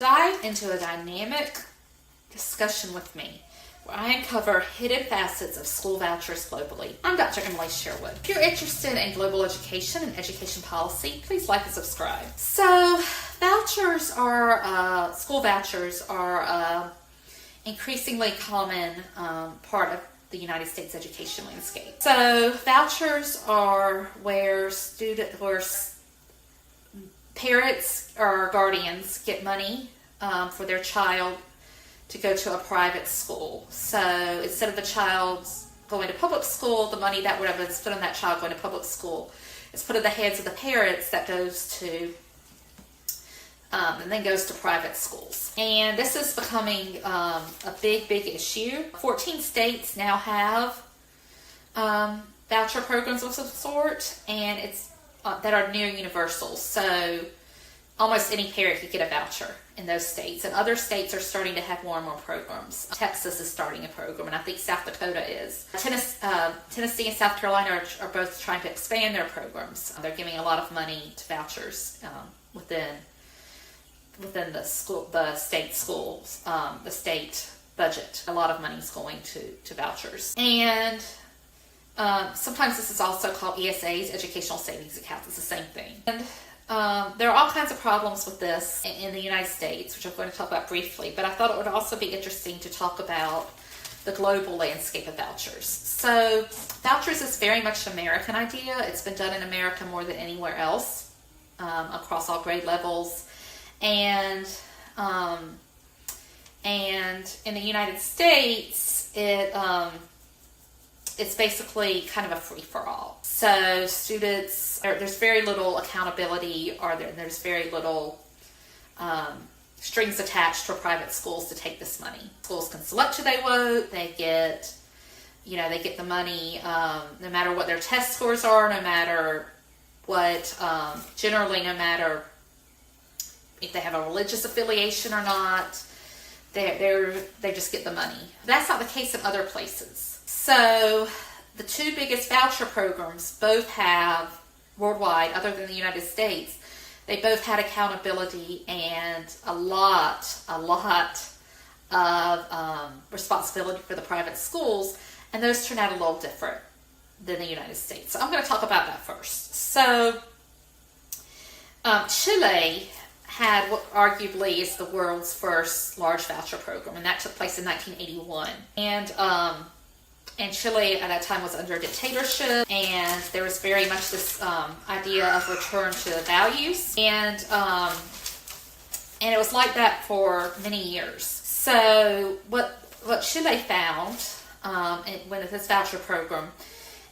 Dive into a dynamic discussion with me where I uncover hidden facets of school vouchers globally. I'm Dr. Emily Sherwood. If you're interested in global education and education policy, please like and subscribe. So, school vouchers are increasingly common part of the United States education landscape. So, vouchers are where parents or guardians get money for their child to go to a private school. So instead of the child going to public school, the money that would have been spent on that child going to public school is put in the hands of the parents that goes to and then goes to private schools. And this is becoming a big issue. 14 states now have voucher programs of some sort, and it's that are near universal. So almost any parent could get a voucher in those states. And other states are starting to have more and more programs. Texas is starting a program, and I think South Dakota is. Tennessee and South Carolina are both trying to expand their programs. They're giving a lot of money to vouchers within the state schools, the state budget. A lot of money is going to vouchers. And sometimes this is also called ESAs, Educational Savings Accounts. It's the same thing. And there are all kinds of problems with this in the United States, which I'm going to talk about briefly, but I thought it would also be interesting to talk about the global landscape of vouchers. So vouchers is very much an American idea. It's been done in America more than anywhere else, across all grade levels. And in the United States, it's basically kind of a free-for-all. So students, there's very little accountability, there's very little strings attached for private schools to take this money. Schools can select who they vote. They get the money no matter what their test scores are, no matter what, generally no matter if they have a religious affiliation or not, they just get the money. That's not the case in other places. So the two biggest voucher programs both have worldwide, other than the United States, they both had accountability and a lot of responsibility for the private schools, and those turn out a little different than the United States. So I'm going to talk about that first. So Chile had what arguably is the world's first large voucher program, and that took place in 1981. And Chile at that time was under dictatorship, and there was very much this idea of return to values, and it was like that for many years. So what Chile found with this voucher program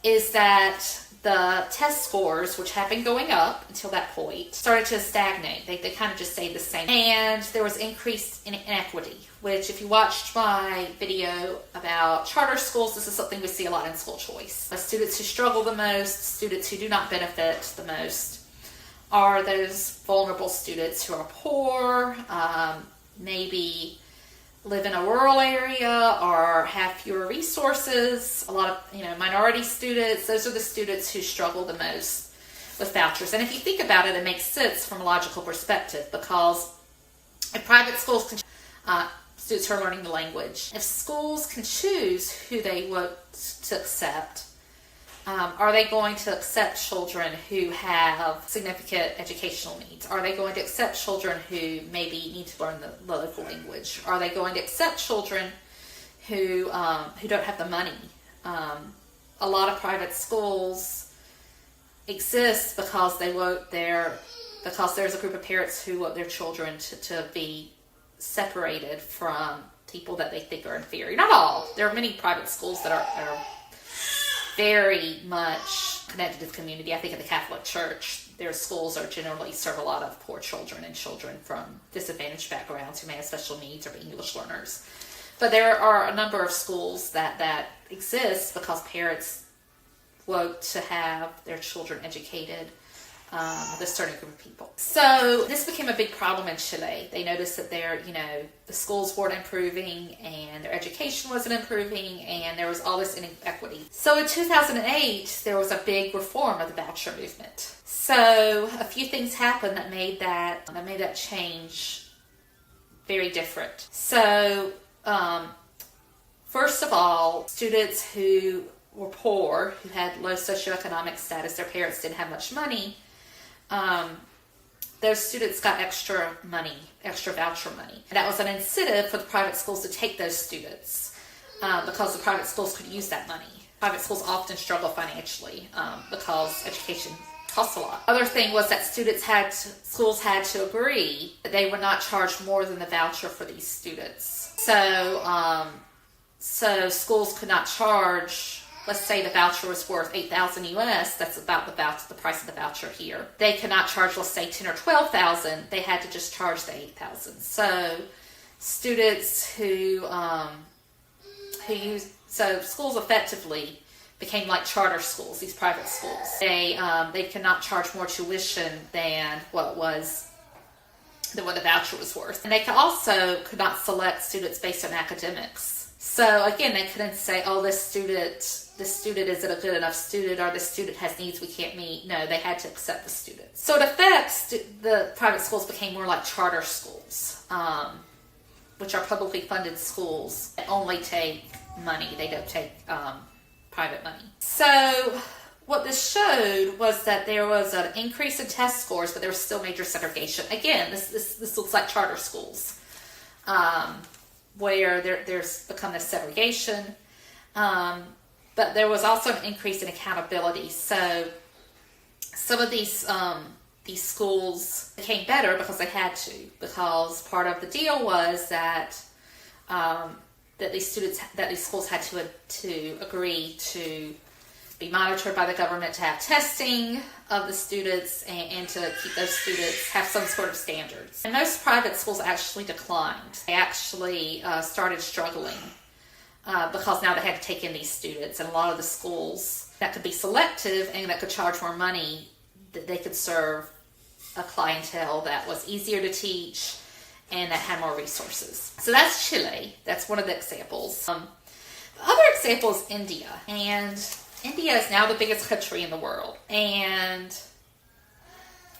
is that the test scores, which had been going up until that point, started to stagnate. They kind of just stayed the same. And there was increased inequity, which if you watched my video about charter schools, this is something we see a lot in school choice. The students who struggle the most, students who do not benefit the most, are those vulnerable students who are poor, maybe live in a rural area or have fewer resources. A lot of minority students, those are the students who struggle the most with vouchers. And if you think about it, it makes sense from a logical perspective, because if private schools can students who are learning the language, if schools can choose who they want to accept, are they going to accept children who have significant educational needs? Are they going to accept children who maybe need to learn the local language? Are they going to accept children who don't have the money? A lot of private schools exist because because there's a group of parents who want their children to be separated from people that they think are inferior. Not all. There are many private schools that are very much connected to the community. I think in the Catholic Church, their schools generally serve a lot of poor children and children from disadvantaged backgrounds who may have special needs or be English learners. But there are a number of schools that exist because parents want to have their children educated with a certain group of people. So this became a big problem in Chile. They noticed that the schools weren't improving and their education wasn't improving, and there was all this inequity. So in 2008, there was a big reform of the voucher movement. So a few things happened that made that change very different. So, first of all, students who were poor, who had low socioeconomic status, their parents didn't have much money, those students got extra money, extra voucher money. And that was an incentive for the private schools to take those students because the private schools could use that money. Private schools often struggle financially because education costs a lot. Other thing was that schools had to agree that they would not charge more than the voucher for these students. So schools could not charge, let's say the voucher was worth $8,000 US, that's about the price of the voucher here. They could not charge, let's say, $10,000 or $12,000. They had to just charge the $8,000. So students so schools effectively became like charter schools, these private schools. They could not charge more tuition than what the voucher was worth. And they could not select students based on academics. So again, they couldn't say, oh, this student isn't a good enough student, or this student has needs we can't meet. No, they had to accept the students. So in effect, the private schools became more like charter schools, which are publicly funded schools that only take money. They don't take private money. So what this showed was that there was an increase in test scores, but there was still major segregation. Again, this looks like charter schools, where there's become this segregation. But there was also an increase in accountability. So some of these schools became better because they had to, because part of the deal was that these schools had to agree to be monitored by the government, to have testing of the students, and to keep those students, have some sort of standards. And most private schools actually declined. They actually started struggling because now they had to take in these students, and a lot of the schools that could be selective and that could charge more money, that they could serve a clientele that was easier to teach and that had more resources. So that's Chile. That's one of the examples. The other example is India. And India is now the biggest country in the world. And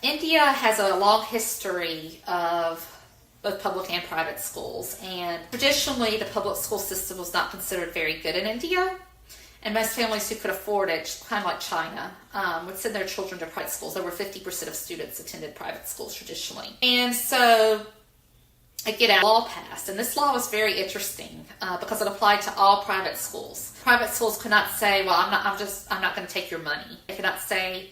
India has a long history of both public and private schools. And traditionally, the public school system was not considered very good in India. And most families who could afford it, kind of like China, would send their children to private schools. Over 50% of students attended private schools traditionally. And so a law passed, and this law was very interesting because it applied to all private schools. Private schools could not say, "Well, I'm not going to take your money." They could not say,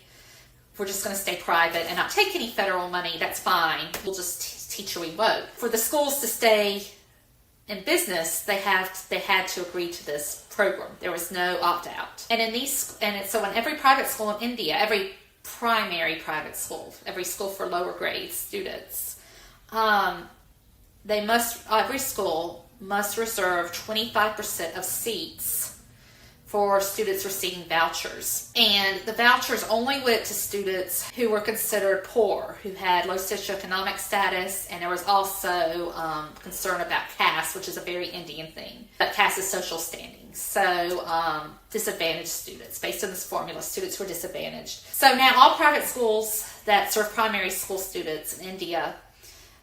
"We're just going to stay private and not take any federal money. That's fine. We'll just teach you we won't." For the schools to stay in business, they had to agree to this program. There was no opt out. So in every private school in India, every primary private school, every school for lower grade students, every school must reserve 25% of seats for students receiving vouchers. And the vouchers only went to students who were considered poor, who had low socioeconomic status, and there was also concern about caste, which is a very Indian thing. But caste is social standing. So disadvantaged students, based on this formula, students were disadvantaged. So now all private schools that serve primary school students in India,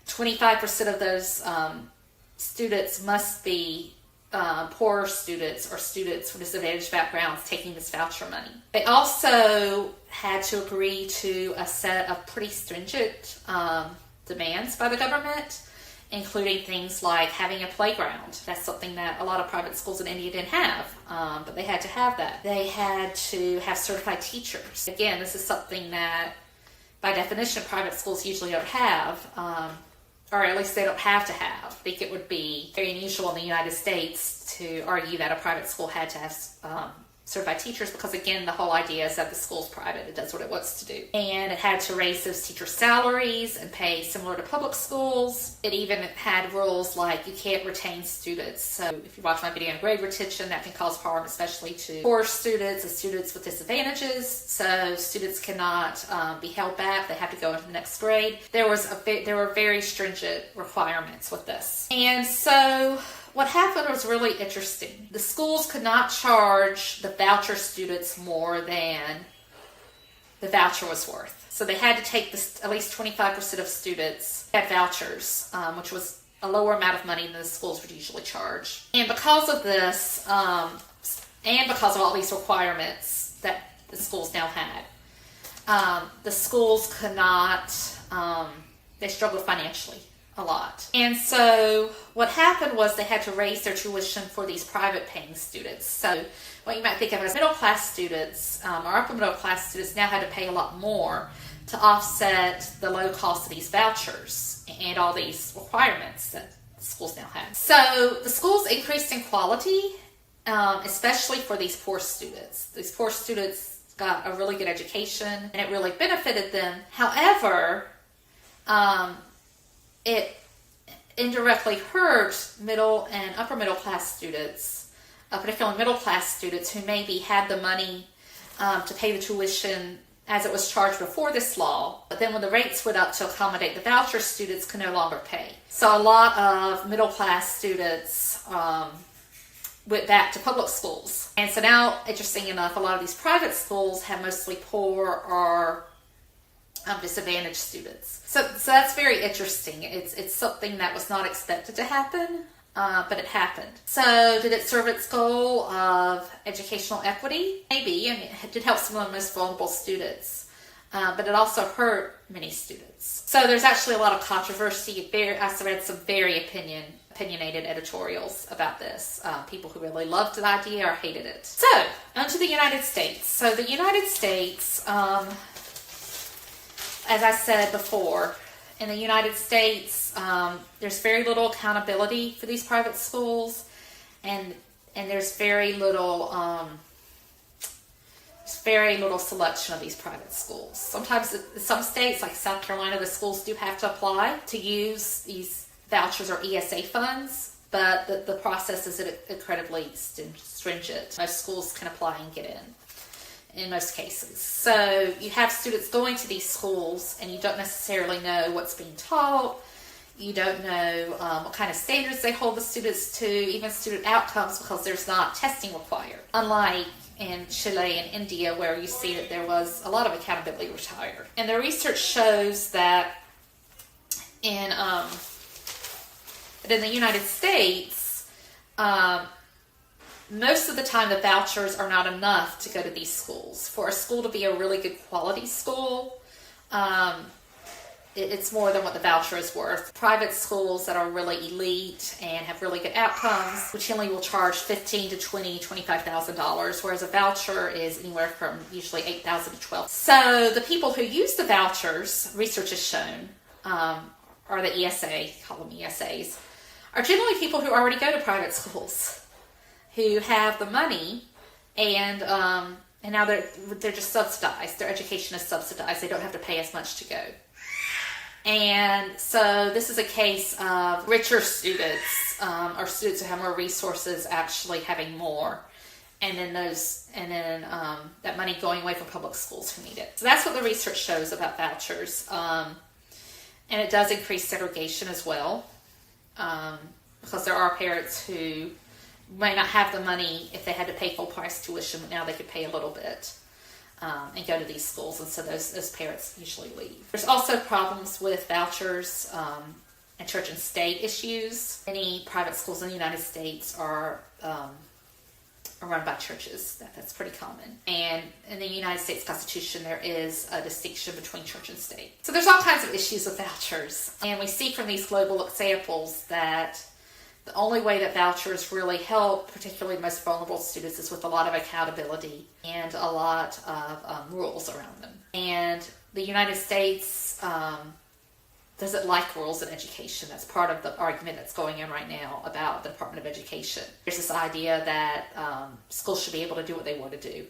25% of those students must be poor students or students from disadvantaged backgrounds taking this voucher money. They also had to agree to a set of pretty stringent demands by the government, including things like having a playground. That's something that a lot of private schools in India didn't have, but they had to have that. They had to have certified teachers. Again, this is something that, by definition, private schools usually don't have. Or at least they don't have to have. I think it would be very unusual in the United States to argue that a private school had to have certified teachers, because again, the whole idea is that the school's private. It does what it wants to do. And it had to raise those teachers' salaries and pay similar to public schools. It even had rules like you can't retain students. So if you watch my video on grade retention, that can cause harm, especially to poor students and students with disadvantages. So students cannot be held back. They have to go into the next grade. There were very stringent requirements with this. And so what happened was really interesting. The schools could not charge the voucher students more than the voucher was worth. So they had to take at least 25% of students had vouchers, which was a lower amount of money than the schools would usually charge. And because of this, and because of all these requirements that the schools now had, the schools could not, they struggled financially a lot. And so what happened was they had to raise their tuition for these private paying students. So what you might think of as middle class students or upper middle class students now had to pay a lot more to offset the low cost of these vouchers and all these requirements that the schools now had. So the schools increased in quality, especially for these poor students. These poor students got a really good education and it really benefited them. However, it indirectly hurt middle and upper middle class students, particularly middle class students who maybe had the money to pay the tuition as it was charged before this law, but then when the rates went up to accommodate the voucher, students could no longer pay. So a lot of middle class students went back to public schools. And so now, interesting enough, a lot of these private schools have mostly poor or disadvantaged students. So that's very interesting. It's something that was not expected to happen, but it happened. So did it serve its goal of educational equity? Maybe. I mean, it did help some of the most vulnerable students, but it also hurt many students. So there's actually a lot of controversy. I read some very opinionated editorials about this. People who really loved the idea or hated it. So, onto the United States. So the United States, as I said before, in the United States, there's very little accountability for these private schools, and there's very little selection of these private schools. Sometimes in some states, like South Carolina, the schools do have to apply to use these vouchers or ESA funds, but the process is incredibly stringent. Most schools can apply and get in most cases. So you have students going to these schools and you don't necessarily know what's being taught. You don't know what kind of standards they hold the students to, even student outcomes, because there's not testing required. Unlike in Chile and India, where you see that there was a lot of accountability required. And the research shows that in the United States, most of the time the vouchers are not enough to go to these schools. For a school to be a really good quality school, it's more than what the voucher is worth. Private schools that are really elite and have really good outcomes routinely will charge $15,000 to $25,000, whereas a voucher is anywhere from usually $8,000 to $12,000. So the people who use the vouchers, research has shown, or the ESA, call them ESAs, are generally people who already go to private schools, who have the money, and now they're just subsidized. Their education is subsidized. They don't have to pay as much to go. And so this is a case of richer students, or students who have more resources actually having more, and then that money going away from public schools who need it. So that's what the research shows about vouchers. And it does increase segregation as well, because there are parents who may not have the money if they had to pay full price tuition, but now they could pay a little bit and go to these schools, and so those parents usually leave. There's also problems with vouchers and church and state issues. Many private schools in the United States are run by churches. That's pretty common. And in the United States Constitution, there is a distinction between church and state. So there's all kinds of issues with vouchers. And we see from these global examples that the only way that vouchers really help, particularly the most vulnerable students, is with a lot of accountability and a lot of rules around them. And the United States doesn't like rules in education. That's part of the argument that's going on right now about the Department of Education. There's this idea that schools should be able to do what they want to do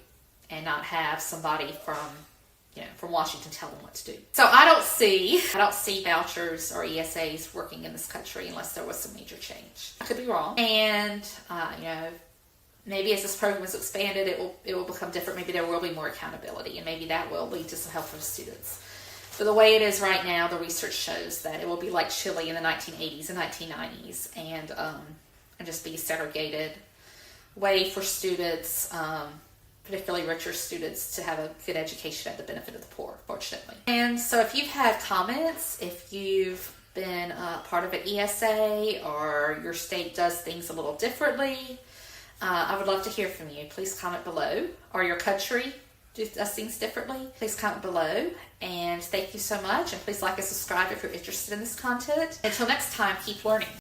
and not have somebody from Washington tell them what to do. So I don't see vouchers or ESAs working in this country unless there was some major change. I could be wrong. And maybe as this program is expanded, it will become different. Maybe there will be more accountability, and maybe that will lead to some help for the students. But the way it is right now, the research shows that it will be like Chile in the 1980s and 1990s, and just be a segregated way for students, particularly richer students, to have a good education at the benefit of the poor, fortunately. And so if you've had comments, if you've been part of an ESA or your state does things a little differently. I would love to hear from you. Please comment below. Or your country does things differently. Please comment below. And thank you so much. And please like and subscribe if you're interested in this content. Until next time, keep learning.